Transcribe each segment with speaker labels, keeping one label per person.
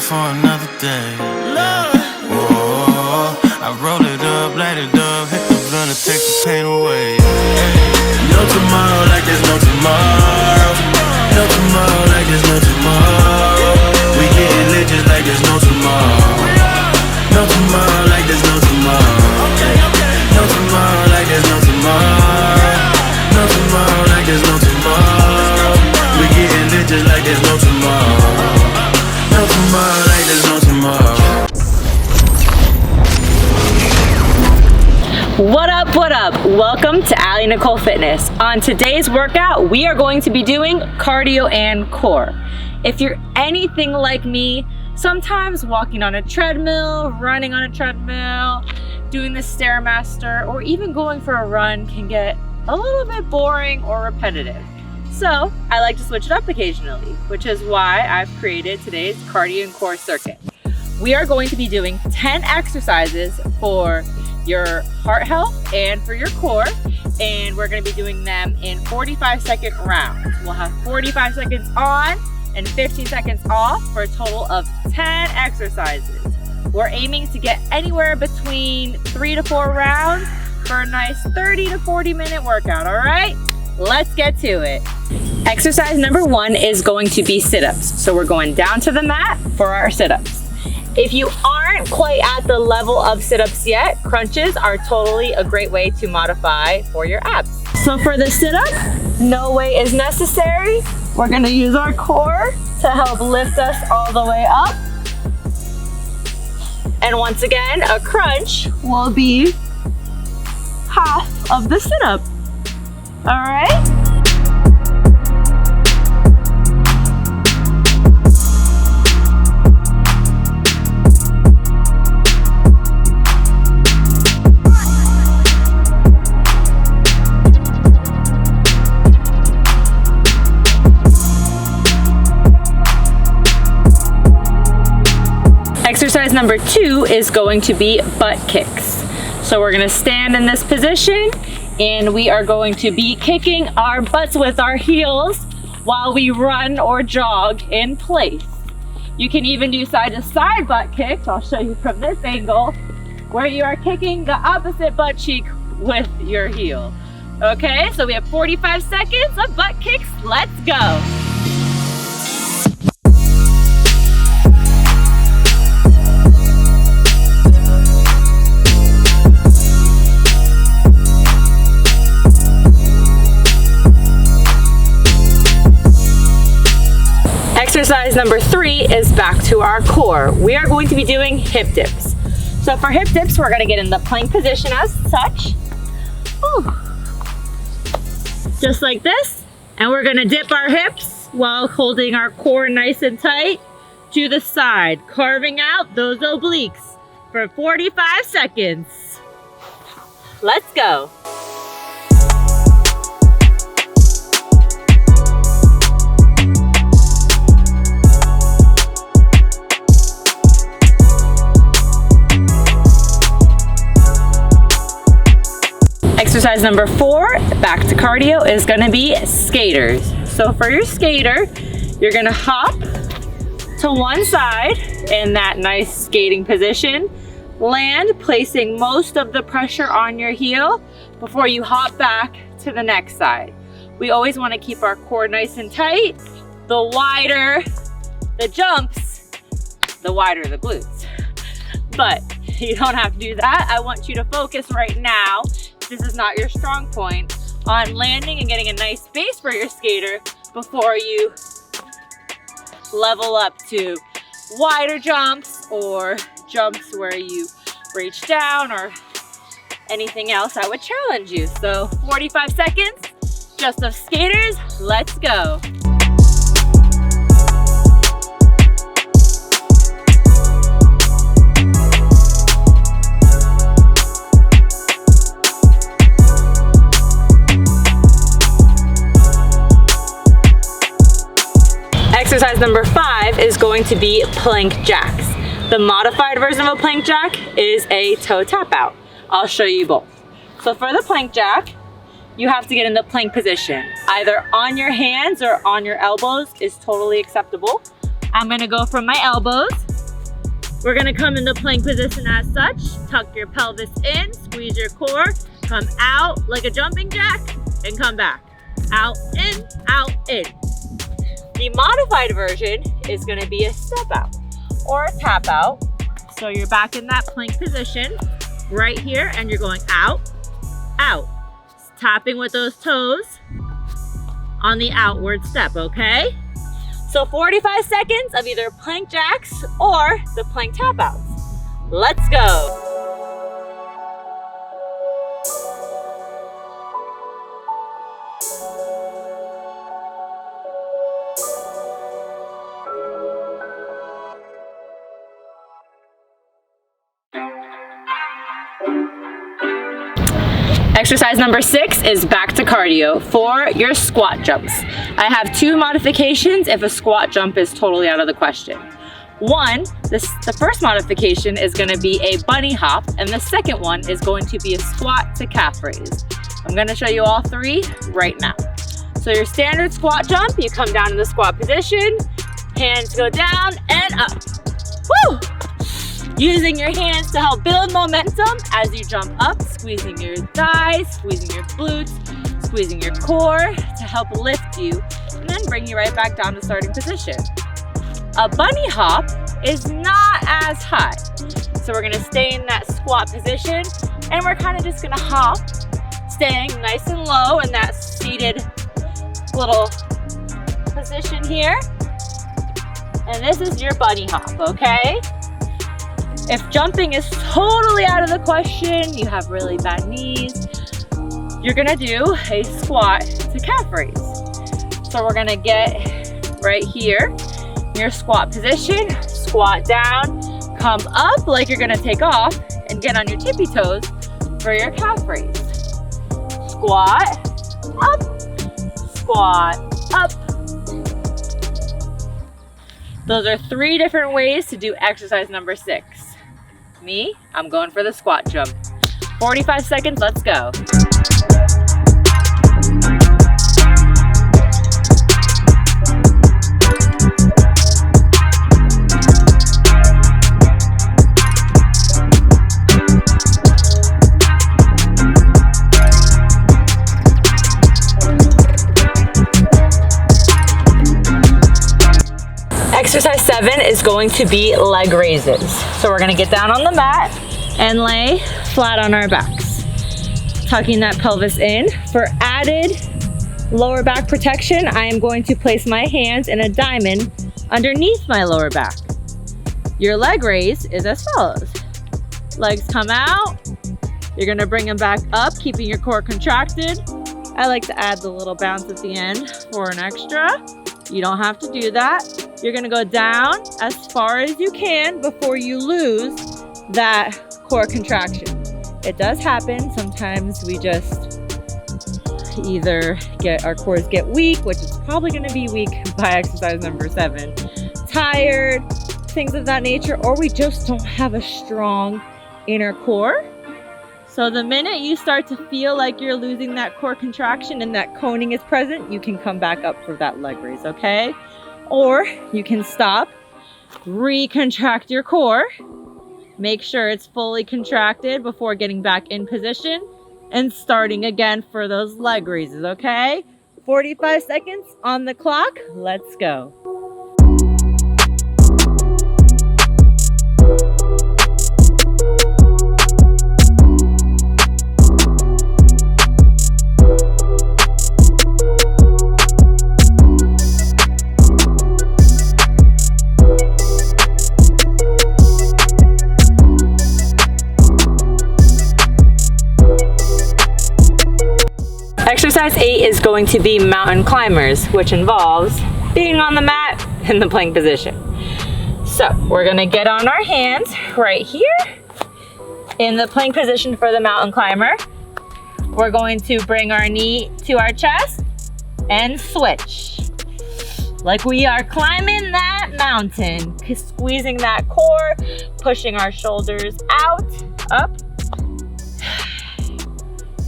Speaker 1: for another day. Whoa, I roll it up, light it up, hit the blunt and take the pain away. No tomorrow like there's no tomorrow. No tomorrow like there's no tomorrow. We getting lit just like there's no tomorrow. No tomorrow like there's no tomorrow. No tomorrow like there's no tomorrow. No tomorrow like there's no tomorrow. We getting lit just like there's no tomorrow. No tomorrow like there's no tomorrow.
Speaker 2: What up, what up? Welcome to Aly Nicole Fitness. On today's workout, we are going to be doing cardio and core. If you're anything like me, sometimes walking on a treadmill, running on a treadmill, doing the Stairmaster, or even going for a run can get a little bit boring or repetitive. So I like to switch it up occasionally, which is why I've created today's cardio and core circuit. We are going to be doing 10 exercises for your heart health and for your core, and we're going to be doing them in 45-second rounds. We'll have 45 seconds on and 15 seconds off for a total of 10 exercises. We're aiming to get anywhere between 3 to 4 rounds for a nice 30 to 40 minute workout, all right? Let's get to it. Exercise number 1 is going to be sit-ups. So we're going down to the mat for our sit-ups. If you aren't quite at the level of sit-ups yet, crunches are totally a great way to modify for your abs. So for the sit-up, no weight is necessary. We're gonna use our core to help lift us all the way up. And once again, a crunch will be half of the sit-up. All right? Exercise number 2 is going to be butt kicks. So we're gonna stand in this position and we are going to be kicking our butts with our heels while we run or jog in place. You can even do side to side butt kicks. I'll show you from this angle where you are kicking the opposite butt cheek with your heel. Okay, so we have 45 seconds of butt kicks. Let's go. Exercise number 3 is back to our core. We are going to be doing hip dips. So for hip dips, we're gonna get in the plank position as such. Whew. Just like this. And we're gonna dip our hips while holding our core nice and tight to the side, carving out those obliques for 45 seconds. Let's go. Exercise number 4, back to cardio, is gonna be skaters. So for your skater, you're gonna hop to one side in that nice skating position, land, placing most of the pressure on your heel before you hop back to the next side. We always wanna keep our core nice and tight. The wider the jumps, the wider the glutes. But you don't have to do that. I want you to focus right now, this is not your strong point, on landing and getting a nice base for your skater before you level up to wider jumps or jumps where you reach down or anything else. I would challenge you. So 45 seconds, just of skaters, let's go. Exercise number 5 is going to be plank jacks. The modified version of a plank jack is a toe tap out. I'll show you both. So for the plank jack, you have to get in the plank position. Either on your hands or on your elbows is totally acceptable. I'm gonna go from my elbows We're gonna come into plank position as such. Tuck your pelvis in, squeeze your core, come out like a jumping jack, and come back. Out, in, out, in. The modified version is gonna be a step out or a tap out. So you're back in that plank position right here, and you're going out, out. Tapping with those toes on the outward step, okay? So 45 seconds of either plank jacks or the plank tap outs. Let's go. Exercise number 6 is back to cardio for your squat jumps. I have 2 modifications if a squat jump is totally out of the question. One, the first modification is going to be a bunny hop, and the second one is going to be a squat to calf raise. I'm going to show you all 3 right now. So your standard squat jump, you come down in the squat position, hands go down and up. Woo! Using your hands to help build momentum as you jump up, squeezing your thighs, squeezing your glutes, squeezing your core to help lift you, and then bring you right back down to starting position. A bunny hop is not as high. So we're gonna stay in that squat position, and we're kind of just gonna hop, staying nice and low in that seated little position here. And this is your bunny hop, okay? If jumping is totally out of the question, you have really bad knees, you're gonna do a squat to calf raise. So we're gonna get right here, your squat position, squat down, come up like you're gonna take off, and get on your tippy toes for your calf raise. Squat, up, squat, up. Those are 3 different ways to do exercise number 6. Me, I'm going for the squat jump. 45 seconds, let's go. Exercise 7 is going to be leg raises. So we're gonna get down on the mat and lay flat on our backs. Tucking that pelvis in. For added lower back protection, I am going to place my hands in a diamond underneath my lower back. Your leg raise is as follows. Legs come out. You're gonna bring them back up, keeping your core contracted. I like to add the little bounce at the end for an extra. You don't have to do that. You're gonna go down as far as you can before you lose that core contraction. It does happen. Sometimes we just either our cores get weak, which is probably gonna be weak by exercise number 7, tired, things of that nature, or we just don't have a strong inner core. So the minute you start to feel like you're losing that core contraction and that coning is present, you can come back up for that leg raise, okay? Or you can stop, recontract your core, make sure it's fully contracted before getting back in position and starting again for those leg raises, okay? 45 seconds on the clock, let's go. Exercise 8 is going to be mountain climbers, which involves being on the mat in the plank position. So we're gonna get on our hands right here in the plank position for the mountain climber. We're going to bring our knee to our chest and switch. Like we are climbing that mountain, squeezing that core, pushing our shoulders out, up.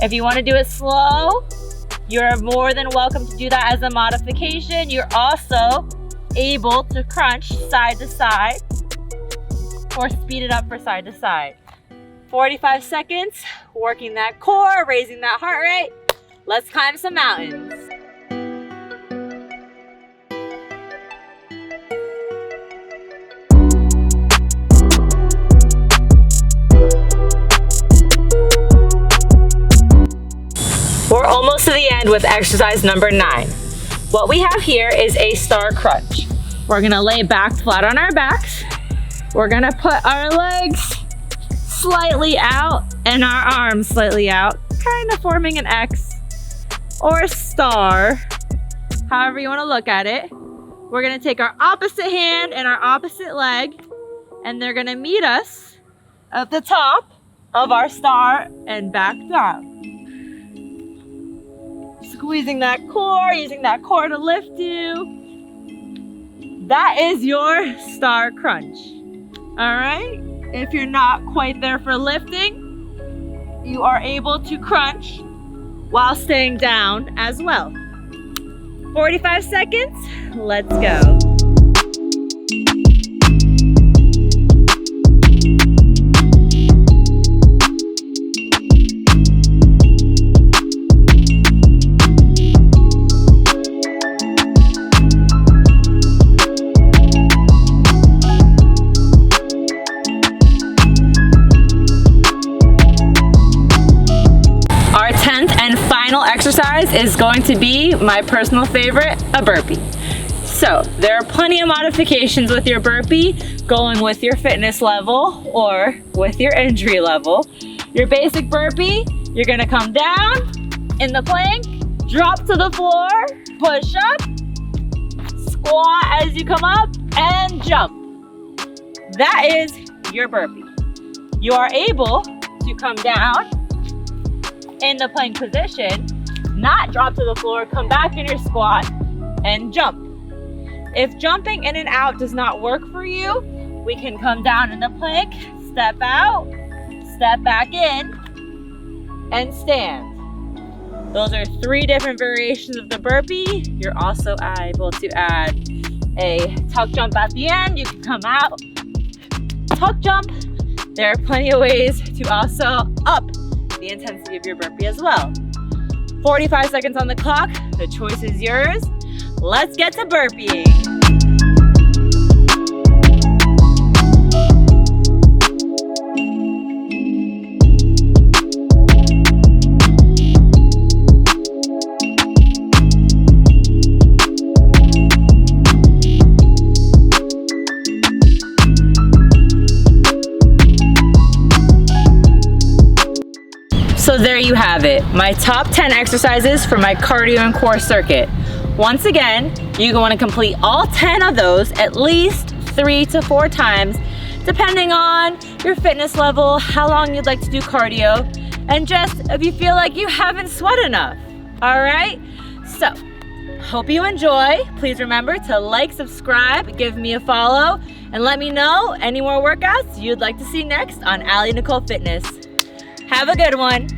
Speaker 2: If you want to do it slow, you're more than welcome to do that as a modification. You're also able to crunch side to side or speed it up for side to side. 45 seconds, working that core, raising that heart rate. Let's climb some mountains. We're almost to the end with exercise number 9. What we have here is a star crunch. We're gonna lay back flat on our backs. We're gonna put our legs slightly out and our arms slightly out, kind of forming an X or a star, however you wanna look at it. We're gonna take our opposite hand and our opposite leg, and they're gonna meet us at the top of our star and back down. Squeezing that core, using that core to lift you. That is your star crunch. All right? If you're not quite there for lifting, you are able to crunch while staying down as well. 45 seconds, let's go. Exercise is going to be my personal favorite, a burpee. So there are plenty of modifications with your burpee, going with your fitness level or with your injury level. Your basic burpee, you're gonna come down in the plank, drop to the floor, push up, squat as you come up, and jump. That is your burpee. You are able to come down in the plank position, not drop to the floor, come back in your squat and jump. If jumping in and out does not work for you, we can come down in the plank, step out, step back in, and stand. Those are 3 different variations of the burpee. You're also able to add a tuck jump at the end. You can come out, tuck jump. There are plenty of ways to also up the intensity of your burpee as well. 45 seconds on the clock. The choice is yours. Let's get to burpeeing. So there you have it, my top 10 exercises for my cardio and core circuit. Once again, you're going to complete all 10 of those at least 3 to 4 times, depending on your fitness level, how long you'd like to do cardio, and just if you feel like you haven't sweat enough. All right, so hope you enjoy. Please remember to like, subscribe, give me a follow, and let me know any more workouts you'd like to see next on Aly Nicole Fitness. Have a good one.